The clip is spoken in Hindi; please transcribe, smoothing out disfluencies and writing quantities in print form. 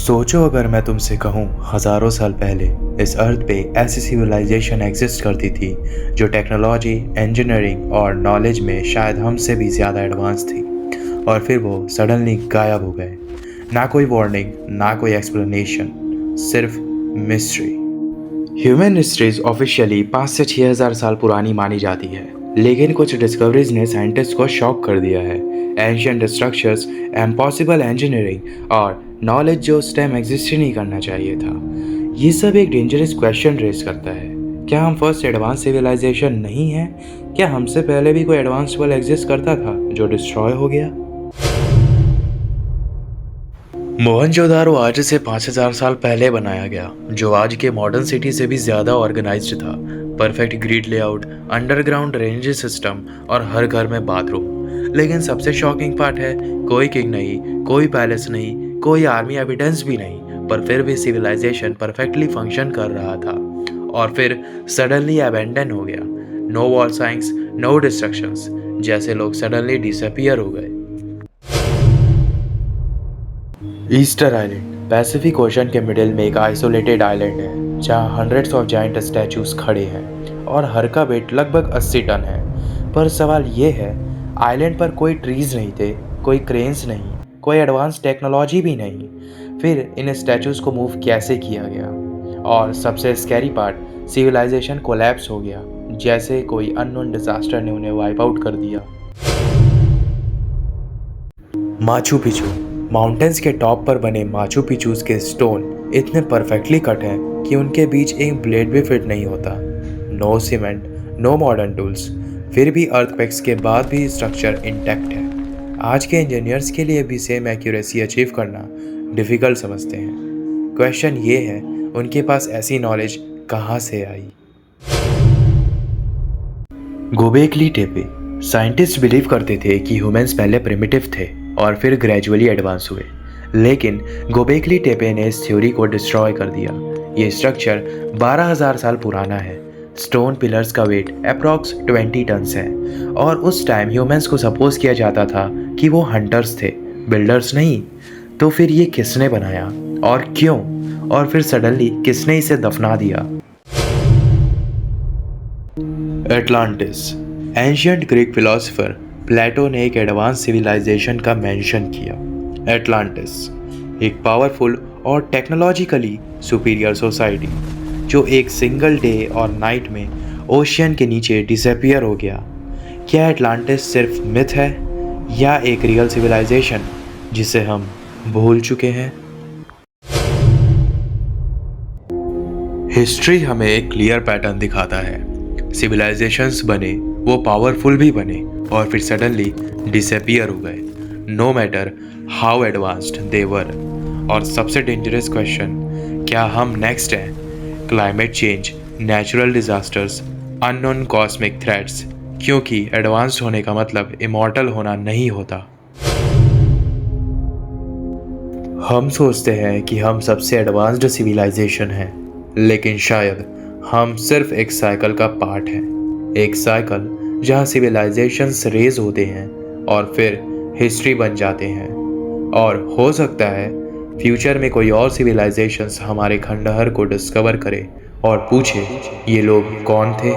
सोचो अगर मैं तुमसे कहूँ हज़ारों साल पहले इस अर्थ पे ऐसी सिविलाइजेशन एग्जिस्ट करती थी जो टेक्नोलॉजी, इंजीनियरिंग और नॉलेज में शायद हमसे भी ज़्यादा एडवांस थी, और फिर वो सडनली गायब हो गए। ना कोई वार्निंग, ना कोई एक्सप्लेनेशन, सिर्फ मिस्ट्री। ह्यूमन हिस्ट्रीज ऑफिशियली 5 से 6,000 साल पुरानी मानी जाती है, लेकिन कुछ डिस्कवरीज ने साइंटिस्ट को शॉक कर दिया है। एंशिएंट स्ट्रक्चर्स, इम्पॉसिबल इंजीनियरिंग और नॉलेज जो उस टाइम एग्जिस्ट ही नहीं करना चाहिए था। ये सब एक डेंजरस क्वेश्चन रेज करता है। क्या हम फर्स्ट एडवांस सिविलाइजेशन नहीं है? क्या हमसे पहले भी कोई एडवांस वर्ल्ड एग्जिस्ट करता था जो डिस्ट्रॉय हो गया? मोहनजोदारो आज से 5,000 साल पहले बनाया गया, जो आज के मॉडर्न सिटी से भी ज़्यादा ऑर्गेनाइज्ड था। Perfect grid layout, underground drainage system और हर घर में बाथरूम। लेकिन सबसे शॉकिंग पार्ट है, कोई किंग नहीं, कोई पैलेस नहीं, कोई आर्मी एविडेंस भी नहीं, पर फिर भी सिविलाइजेशन परफेक्टली फंक्शन कर रहा था। और फिर सडनली अबेंडन हो गया। No wall science, no destructions, जैसे लोग सडनली डिसअपियर हो गए। ईस्टर आइलैंड पैसिफिक ओशन के मिडिल में एक आइसोलेटेड आइलैंड है, जहां हंड्रेड्स ऑफ जायंट स्टैचूज खड़े हैं और हर का वेट लगभग 80 टन है। पर सवाल ये है, आइलैंड पर कोई ट्रीज नहीं थे, कोई क्रेन्स नहीं, कोई एडवांस टेक्नोलॉजी भी नहीं। फिर इन स्टैचूज को मूव कैसे किया गया? और सबसे स्कैरी पार्ट, सिविलाइजेशन कोलैप्स हो गया, जैसे कोई अननोन डिजास्टर ने उन्हें वाइप आउट कर दिया। माचू पिचू माउंटेन्स के टॉप पर बने माचू पिचूज के स्टोन इतने परफेक्टली कट हैं कि उनके बीच एक ब्लेड भी फिट नहीं होता। No cement, know modern tools, फिर भी अर्थक्वेक्स के बाद भी स्ट्रक्चर इंटैक्ट है। आज के इंजीनियर्स के लिए भी सेम एक्यूरेसी अचीव करना डिफ़िकल्ट समझते हैं। क्वेश्चन ये है, उनके पास ऐसी नॉलेज कहाँ से आई? गोबेकली टेपे साइंटिस्ट बिलीव करते थे कि ह्यूमंस पहले प्रिमिटिव थे और फिर ग्रेजुअली एडवांस हुए, लेकिन गोबेकली टेपे ने इस थ्योरी को डिस्ट्रॉय कर दिया। ये स्ट्रक्चर 12,000 साल पुराना है। स्टोन पिलर्स का वेट अप्रॉक्स 20 टन्स है, और उस टाइम ह्यूमंस को सपोज किया जाता था कि वो हंटर्स थे, बिल्डर्स नहीं। तो फिर ये किसने बनाया और क्यों? और फिर सडनली किसने इसे दफना दिया? एटलांटिस। एंशिएंट ग्रीक फिलोसोफर प्लेटो ने एक एडवांस सिविलाइजेशन का मेंशन किया। एटलांटिस एक पावरफुल और टेक्नोलॉजिकली सुपीरियर सोसाइटी जो एक सिंगल डे और नाइट में ओशियन के नीचे डिसअपियर हो गया। क्या एटलांटिस सिर्फ मिथ है या एक रियल सिविलाइजेशन जिसे हम भूल चुके हैं? हिस्ट्री हमें एक क्लियर पैटर्न दिखाता है। सिविलाइजेशंस बने, वो पावरफुल भी बने और फिर सडनली डिसअपियर हो गए, नो मैटर हाउ एडवांस्ड दे वर। और सबसे डेंजरस क्वेश्चन, क्या हम नेक्स्ट हैं? Climate change, natural disasters, unknown cosmic threats, क्योंकि एडवांस्ड होने का मतलब इमॉर्टल होना नहीं होता। हम सोचते हैं कि हम सबसे एडवांस्ड सिविलाइजेशन हैं, लेकिन शायद हम सिर्फ एक साइकिल का पार्ट हैं। एक साइकिल जहाँ सिविलाइजेशंस रेज होते हैं और फिर हिस्ट्री बन जाते हैं। और हो सकता है फ्यूचर में कोई और सिविलाइजेशंस हमारे खंडहर को डिस्कवर करे और पूछे, ये लोग कौन थे?